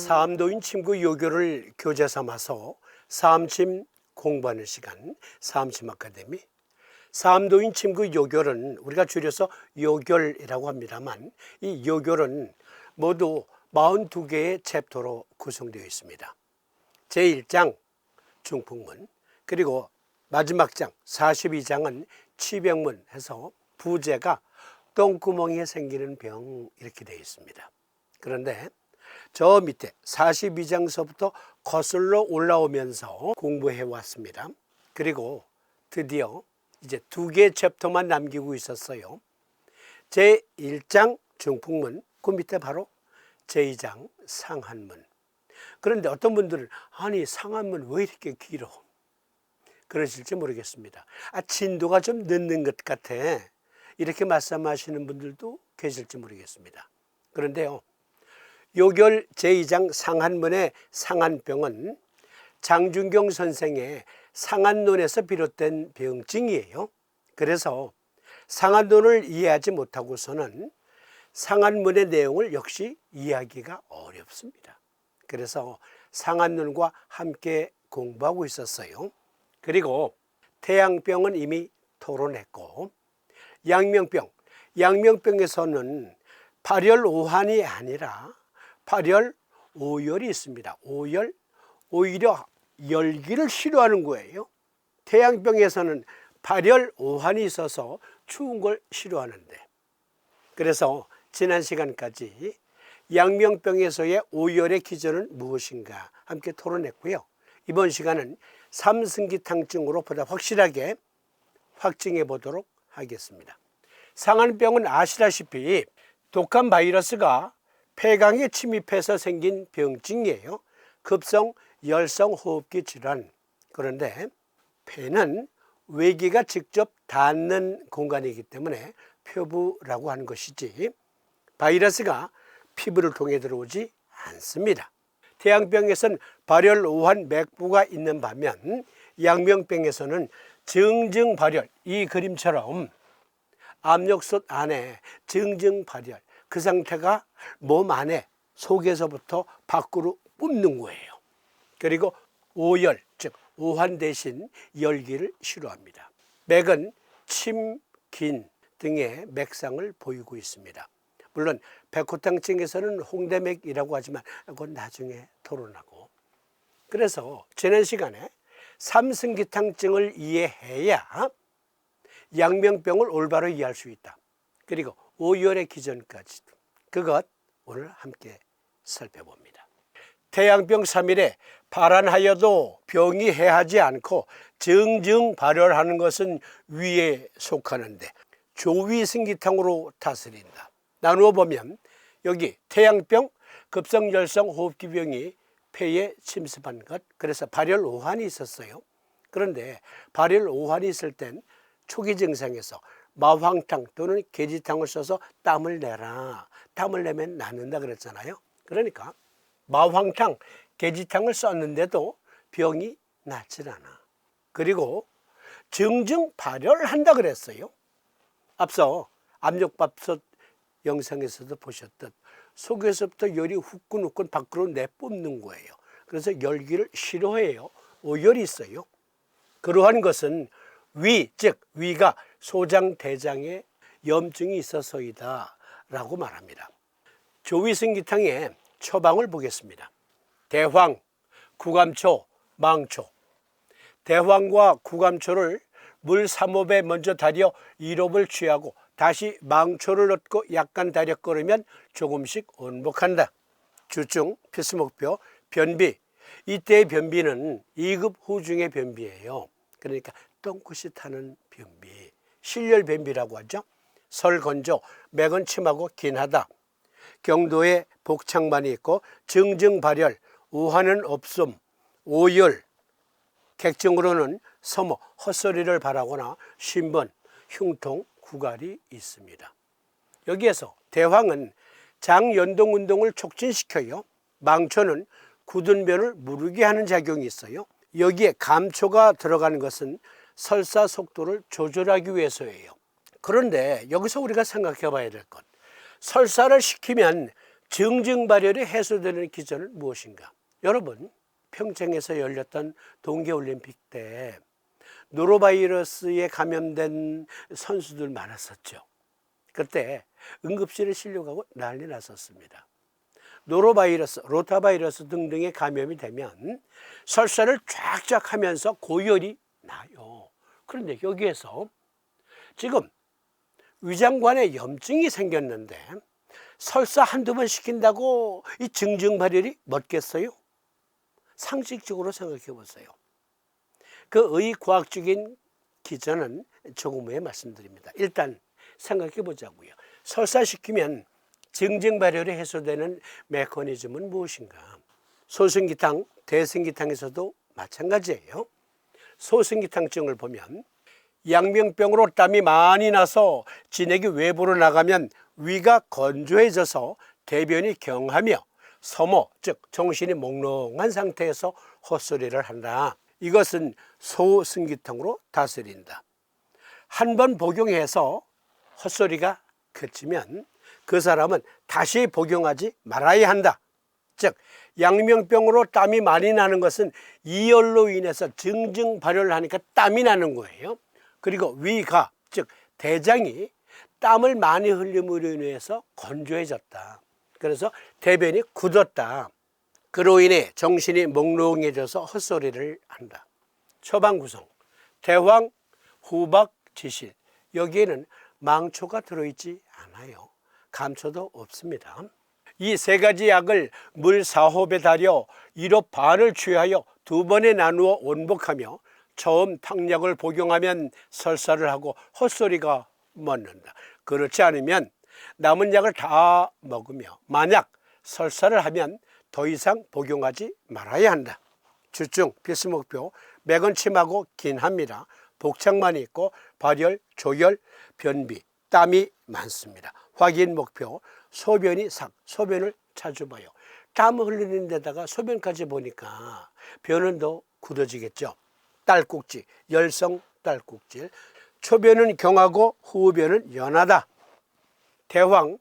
사암도인 침구 요교를 교재 삼아서 사암침 공부하는 시간, 사암침 아카데미. 사암도인 침구 요결은 우리가 줄여서 요결이라고 합니다만, 이 요결은 모두 42개의 챕터로 구성되어 있습니다. 제1장 중풍문, 그리고 마지막 장 42장은 치병문 해서 부제가 똥구멍이 생기는 병 이렇게 되어 있습니다. 그런데 저 밑에 42장서부터 거슬러 올라오면서 공부해 왔습니다. 그리고 드디어 이제 2개의 챕터만 남기고 있었어요. 제1장 중풍문, 그 밑에 바로 제2장 상한문. 그런데 어떤 분들은 아니 상한문 왜 이렇게 길어? 그러실지 모르겠습니다. 진도가 좀 늦는 것 같아. 이렇게 말씀하시는 분들도 계실지 모르겠습니다. 그런데요, 요결 제2장 상한문의 상한병은 장준경 선생의 상한론에서 비롯된 병증이에요. 그래서 상한론을 이해하지 못하고서는 상한문의 내용을 역시 이해하기가 어렵습니다. 그래서 상한론과 함께 공부하고 있었어요. 그리고 태양병은 이미 토론했고, 양명병에서는 발열오한이 아니라 발열오열이 있습니다. 오열, 오히려 열기를 싫어하는 거예요. 태양병에서는 발열오한이 있어서 추운 걸 싫어하는데, 그래서 지난 시간까지 양명병에서의 오열의 기전은 무엇인가 함께 토론했고요. 이번 시간은 삼승기탕증으로 보다 확실하게 확증해 보도록 하겠습니다. 상한병은 아시다시피 독한 바이러스가 폐강에 침입해서 생긴 병증이에요. 급성 열성 호흡기 질환. 그런데 폐는 외기가 직접 닿는 공간이기 때문에 표부라고 하는 것이지 바이러스가 피부를 통해 들어오지 않습니다. 태양병에서는 발열오한 맥부가 있는 반면 양명병에서는 증증발열, 이 그림처럼 압력솥 안에 증증발열, 그 상태가 몸 안에 속에서부터 밖으로 뿜는 거예요. 그리고 오열, 즉 오한 대신 열기를 싫어합니다. 맥은 침, 긴 등의 맥상을 보이고 있습니다. 물론 백호탕증에서는 홍대맥이라고 하지만 그건 나중에 토론하고, 그래서 지난 시간에 삼승기탕증을 이해해야 양명병을 올바로 이해할 수 있다. 그리고 오열의 기전까지도, 그것 오늘 함께 살펴봅니다. 태양병 3일에 발한하여도 병이 해하지 않고 증증 발열하는 것은 위에 속하는데 조위승기탕으로 다스린다. 나누어 보면 여기 태양병, 급성열성 호흡기병이 폐에 침습한 것, 그래서 발열오한이 있었어요. 그런데 발열오한이 있을 땐 초기 증상에서 마황탕 또는 계지탕을 써서 땀을 내라. 땀을 내면 낫는다 그랬잖아요. 그러니까 마황탕, 계지탕을 썼는데도 병이 낫질 않아. 그리고 증증 발열한다 그랬어요. 앞서 압력밥솥 영상에서도 보셨듯 속에서부터 열이 후끈후끈 밖으로 내뿜는 거예요. 그래서 열기를 싫어해요. 오열이 있어요. 그러한 것은 위, 즉 위가 소장, 대장에 염증이 있어서이다 라고 말합니다. 조위승기탕의 처방을 보겠습니다. 대황, 구감초, 망초. 대황과 구감초를 물 3호에 먼저 달여 1호를 취하고 다시 망초를 넣고 약간 달여 끓으면 조금씩 온복한다. 주증, 필수목표, 변비. 이때의 변비는 2급 후중의 변비예요. 그러니까 똥굿이 타는 변비, 실열 변비라고 하죠. 설건조, 맥은 침하고 긴하다. 경도에 복창만이 있고 증증발열, 우한은 없음, 오열, 객증으로는 서모, 헛소리를 바라거나 신번, 흉통, 구갈이 있습니다. 여기에서 대황은 장연동 운동을 촉진시켜요. 망초는 굳은 변을 무르게 하는 작용이 있어요. 여기에 감초가 들어가는 것은 설사 속도를 조절하기 위해서예요. 그런데 여기서 우리가 생각해 봐야 될 것, 설사를 시키면 증증 발열이 해소되는 기전은 무엇인가? 여러분, 평창에서 열렸던 동계올림픽 때 노로바이러스에 감염된 선수들 많았었죠. 그때 응급실에 실려가고 난리 났었습니다. 노로바이러스, 로타바이러스 등등의 감염이 되면 설사를 쫙쫙 하면서 고열이 나요. 그런데 여기에서 지금 위장관에 염증이 생겼는데 설사 한두 번 시킨다고 이 증증 발열이 멎겠어요? 상식적으로 생각해 보세요. 그 의과학적인 기전은 조금 후에 말씀드립니다. 일단 생각해 보자고요. 설사시키면 증증 발열이 해소되는 메커니즘은 무엇인가? 소승기탕, 대승기탕에서도 마찬가지예요. 소승기탕증을 보면 양명병으로 땀이 많이 나서 진액이 외부로 나가면 위가 건조해져서 대변이 경하며 서모, 즉 정신이 몽롱한 상태에서 헛소리를 한다. 이것은 소승기탕으로 다스린다. 한 번 복용해서 헛소리가 그치면 그 사람은 다시 복용하지 말아야 한다. 즉 양명병으로 땀이 많이 나는 것은 이열로 인해서 증증 발열을 하니까 땀이 나는 거예요. 그리고 위가, 즉 대장이 땀을 많이 흘림으로 인해서 건조해졌다. 그래서 대변이 굳었다. 그로 인해 정신이 몽롱해져서 헛소리를 한다. 처방 구성, 대황, 후박, 지실. 여기에는 망초가 들어있지 않아요. 감초도 없습니다. 이 세 가지 약을 물 4호에 달여 1호 반을 취하여 2번에 나누어 원복하며 처음 탕약을 복용하면 설사를 하고 헛소리가 멎는다. 그렇지 않으면 남은 약을 다 먹으며 만약 설사를 하면 더 이상 복용하지 말아야 한다. 주증 필수 목표, 맥은 침하고 긴합니다. 복창만 있고 발열, 조열, 변비, 땀이 많습니다. 확인 목표, 소변이 삭, 소변을 자주 봐요. 땀 흘리는 데다가 소변까지 보니까 변은 더 굳어지겠죠. 딸꾹질, 열성 딸꾹질, 초변은 경하고 후변은 연하다. 대황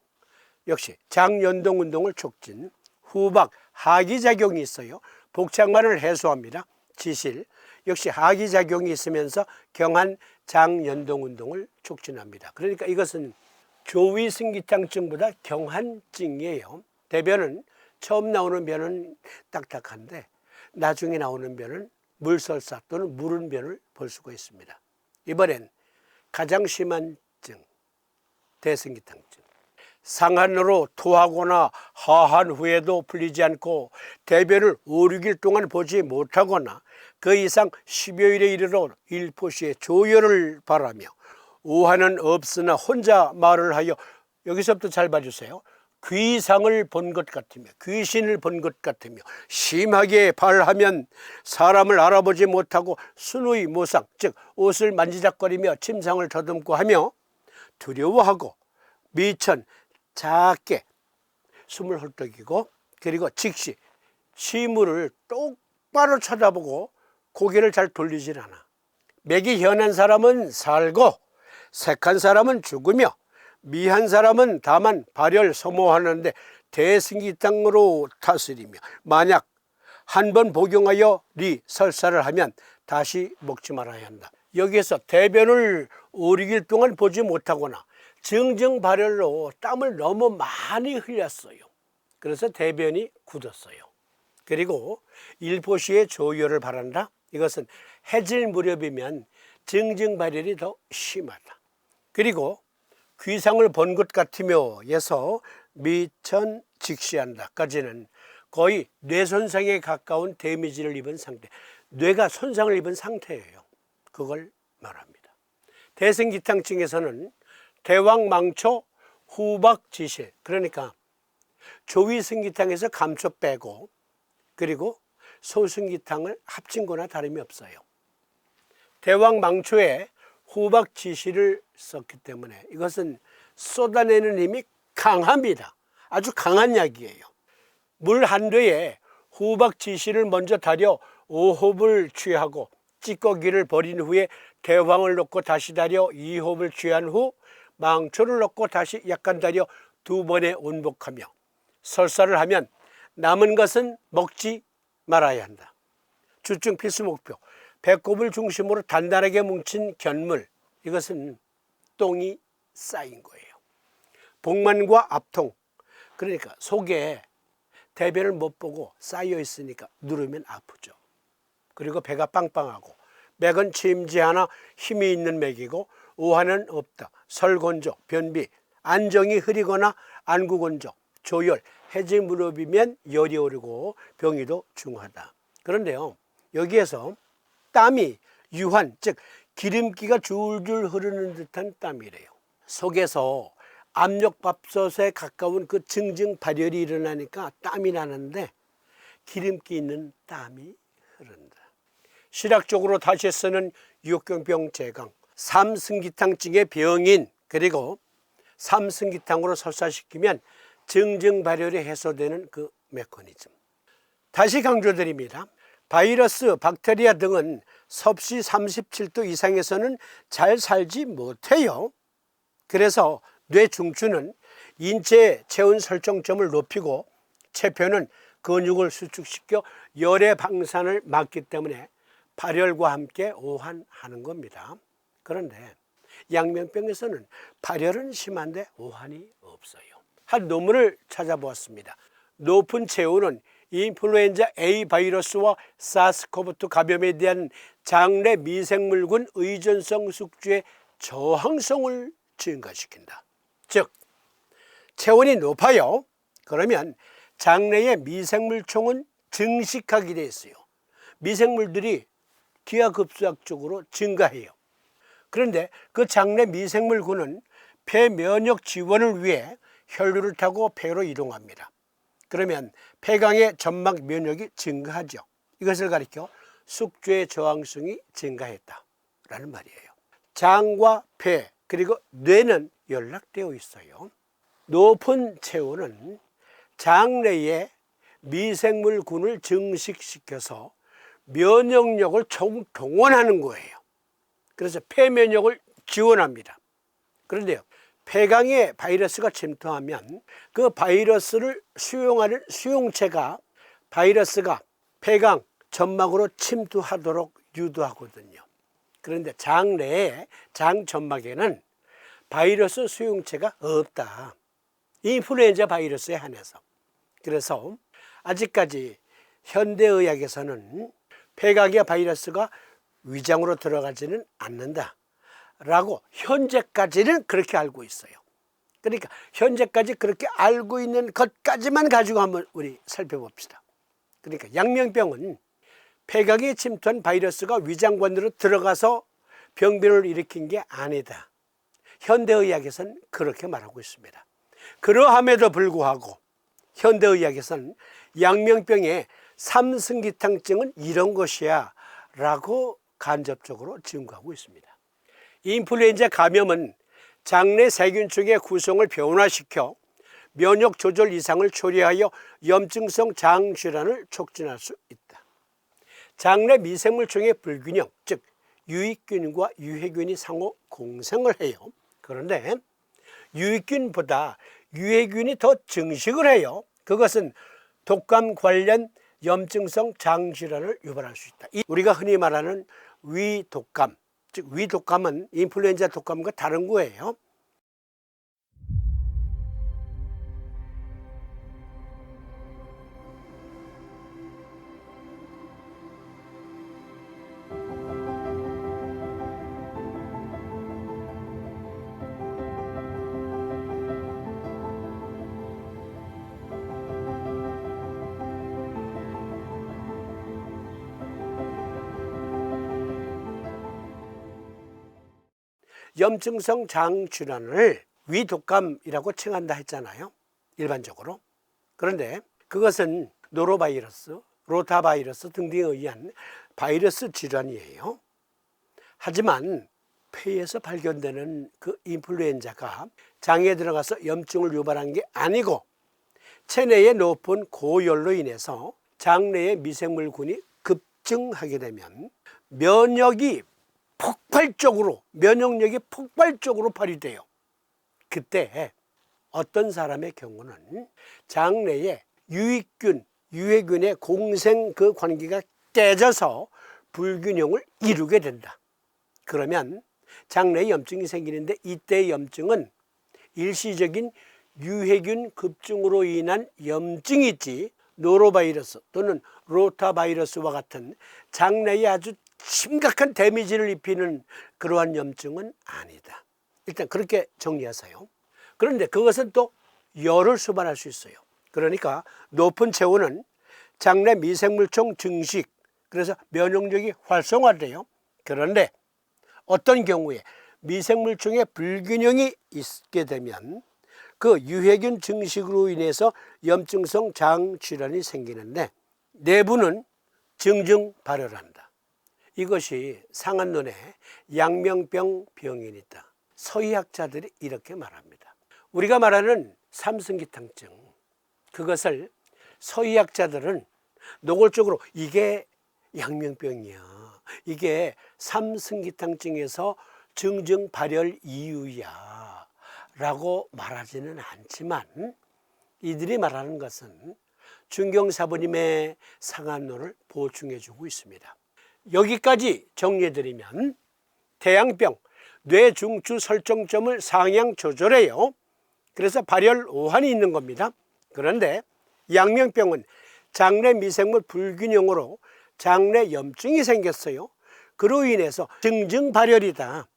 역시 장연동 운동을 촉진, 후박 하기작용이 있어요. 복창만을 해소합니다. 지실 역시 하기작용이 있으면서 경한 장연동 운동을 촉진합니다. 그러니까 이것은 조위승기탕증보다 경한증이에요. 대변은 처음 나오는 변은 딱딱한데 나중에 나오는 변은 물설사 또는 무른 변을 볼 수가 있습니다. 이번엔 가장 심한 증, 대승기탕증. 상한으로 토하거나 하한 후에도 풀리지 않고 대변을 5, 6일 동안 보지 못하거나 그 이상 10여일에 이르러 일포시에 조혈을 바라며 오한은 없으나 혼자 말을 하여, 여기서부터 잘 봐주세요. 귀상을 본 것 같으며 귀신을 본 것 같으며 심하게 발하면 사람을 알아보지 못하고 순의 모상, 즉 옷을 만지작거리며 침상을 더듬고 하며 두려워하고 미천 작게 숨을 헐떡이고 그리고 즉시 시물을 똑바로 쳐다보고 고개를 잘 돌리질 않아. 맥이 현한 사람은 살고 색한 사람은 죽으며 미한 사람은 다만 발열 소모하는데 대승기탕으로 다스리며 만약 한 번 복용하여 설사를 하면 다시 먹지 말아야 한다. 여기에서 대변을 5, 6일 동안 보지 못하거나 증증 발열로 땀을 너무 많이 흘렸어요. 그래서 대변이 굳었어요. 그리고 일포시에 조혈을 바란다. 이것은 해질 무렵이면 증증 발열이 더 심하다. 그리고 귀상을 본 것 같으며에서 미천 직시한다까지는 거의 뇌 손상에 가까운 데미지를 입은 상태, 뇌가 손상을 입은 상태예요. 그걸 말합니다. 대승기탕증에서는 대왕망초, 후박지실, 그러니까 조위승기탕에서 감초 빼고 그리고 소승기탕을 합친 거나 다름이 없어요. 대왕망초에 후박지실을 썼기 때문에 이것은 쏟아내는 힘이 강합니다. 아주 강한 약이에요. 물 한 되에 후박지실을 먼저 달여 5호흡을 취하고 찌꺼기를 버린 후에 대황을 넣고 다시 달여 2호흡을 취한 후 망초를 넣고 다시 약간 달여 2번에 온복하며 설사를 하면 남은 것은 먹지 말아야 한다. 주중 필수 목표, 배꼽을 중심으로 단단하게 뭉친 견물, 이것은 똥이 쌓인 거예요. 복만과 압통, 그러니까 속에 대변을 못 보고 쌓여 있으니까 누르면 아프죠. 그리고 배가 빵빵하고, 맥은 침지하나 힘이 있는 맥이고 오한은 없다. 설건조, 변비, 안정이 흐리거나 안구건조, 조열, 해지 무렵이면 열이 오르고 병이도 중하다. 그런데요, 여기에서 땀이 유한, 즉 기름기가 줄줄 흐르는 듯한 땀이래요. 속에서 압력밥솥에 가까운 그 증증 발열이 일어나니까 땀이 나는데 기름기 있는 땀이 흐른다. 실학적으로 다시 쓰는 육경병 제강, 삼승기탕증의 병인, 그리고 삼승기탕으로 설사시키면 증증 발열이 해소되는 그 메커니즘. 다시 강조드립니다. 바이러스, 박테리아 등은 섭씨 37도 이상에서는 잘 살지 못해요. 그래서 뇌중추는 인체 체온 설정점을 높이고 체표는 근육을 수축시켜 열의 방산을 막기 때문에 발열과 함께 오한하는 겁니다. 그런데 양명병에서는 발열은 심한데 오한이 없어요. 한 논문을 찾아보았습니다. 높은 체온은 인플루엔자 A 바이러스와 사스코브2 감염에 대한 장내 미생물군 의존성 숙주의 저항성을 증가시킨다. 즉, 체온이 높아요. 그러면 장내의 미생물총은 증식하게 돼 있어요. 미생물들이 기하급수학적으로 증가해요. 그런데 그 장내 미생물군은 폐 면역 지원을 위해 혈류를 타고 폐로 이동합니다. 그러면 폐강의 점막 면역이 증가하죠. 이것을 가리켜 숙주의 저항성이 증가했다라는 말이에요. 장과 폐 그리고 뇌는 연락되어 있어요. 높은 체온은 장내의 미생물군을 증식시켜서 면역력을 총동원하는 거예요. 그래서 폐면역을 지원합니다. 그런데요, 폐강에 바이러스가 침투하면 그 바이러스를 수용하는 수용체가 바이러스가 폐강 점막으로 침투하도록 유도하거든요. 그런데 장내에 장점막에는 바이러스 수용체가 없다. 인플루엔자 바이러스에 한해서. 그래서 아직까지 현대의학에서는 폐각의 바이러스가 위장으로 들어가지는 않는다 라고 현재까지는 그렇게 알고 있어요. 그러니까 현재까지 그렇게 알고 있는 것까지만 가지고 한번 우리 살펴봅시다. 그러니까 양명병은 폐각에 침투한 바이러스가 위장관으로 들어가서 병변을 일으킨 게 아니다. 현대의학에서는 그렇게 말하고 있습니다. 그러함에도 불구하고 현대의학에서는 양명병의 삼승기탕증은 이런 것이야 라고 간접적으로 증거하고 있습니다. 인플루엔자 감염은 장내 세균층의 구성을 변화시켜 면역 조절 이상을 초래하여 염증성 장질환을 촉진할 수 있다. 장내 미생물층의 불균형, 즉 유익균과 유해균이 상호 공생을 해요. 그런데 유익균보다 유해균이 더 증식을 해요. 그것은 독감 관련 염증성 장질환을 유발할 수 있다. 우리가 흔히 말하는 위독감, 즉 위독감은 인플루엔자 독감과 다른 거예요. 염증성 장질환을 위독감이라고 칭한다 했잖아요, 일반적으로. 그런데 그것은 노로바이러스, 로타바이러스 등등에 의한 바이러스 질환이에요. 하지만 폐에서 발견되는 그 인플루엔자가 장에 들어가서 염증을 유발한 게 아니고 체내의 높은 고열로 인해서 장내의 미생물군이 급증하게 되면 면역력이 폭발적으로 발휘돼요. 그때 어떤 사람의 경우는 장내에 유익균, 유해균의 공생 그 관계가 깨져서 불균형을 이루게 된다. 그러면 장내에 염증이 생기는데 이때의 염증은 일시적인 유해균 급증으로 인한 염증이지 노로바이러스 또는 로타바이러스와 같은 장내에 아주 심각한 데미지를 입히는 그러한 염증은 아니다. 일단 그렇게 정리하세요. 그런데 그것은 또 열을 수반할 수 있어요. 그러니까 높은 체온은 장내 미생물총 증식, 그래서 면역력이 활성화돼요. 그런데 어떤 경우에 미생물총의 불균형이 있게 되면 그 유해균 증식으로 인해서 염증성 장질환이 생기는데 내부는 증증 발열한다. 이것이 상한론에 양명병 병인이 있다. 서의학자들이 이렇게 말합니다. 우리가 말하는 삼승기탕증, 그것을 서의학자들은 노골적으로 이게 양명병이야, 이게 삼승기탕증에서 증증 발열 이유야 라고 말하지는 않지만 이들이 말하는 것은 준경사부님의 상한론을 보충해 주고 있습니다. 여기까지 정리해드리면 태양병, 뇌중추 설정점을 상향 조절해요. 그래서 발열 오한이 있는 겁니다. 그런데 양명병은 장내 미생물 불균형으로 장내 염증이 생겼어요. 그로 인해서 증증 발열이다.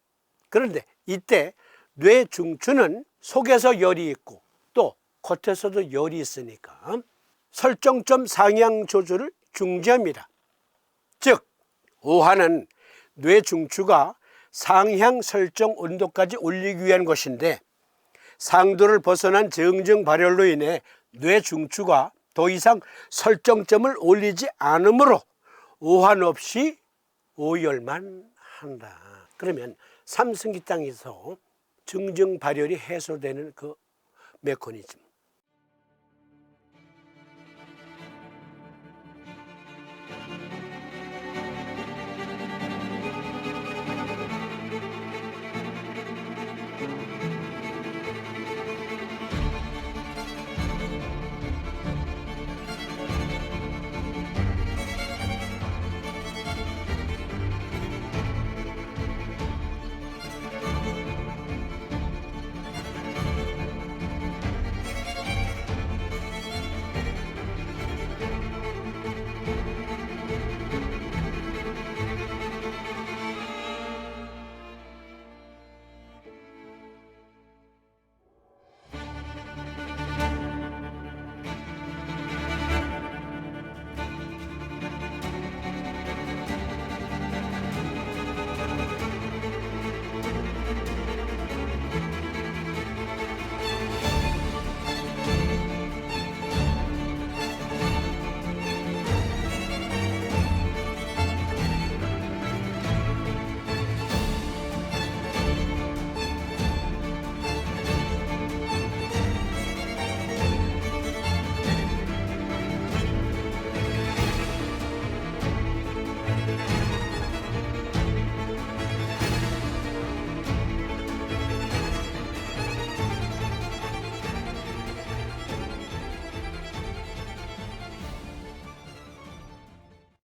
그런데 이때 뇌중추는 속에서 열이 있고 또 겉에서도 열이 있으니까 설정점 상향 조절을 중지합니다. 즉 오한은 뇌중추가 상향 설정 온도까지 올리기 위한 것인데 상도를 벗어난 증증 발열로 인해 뇌중추가 더 이상 설정점을 올리지 않으므로 오한 없이 오열만 한다. 그러면 삼승기탕에서 증증 발열이 해소되는 그 메커니즘,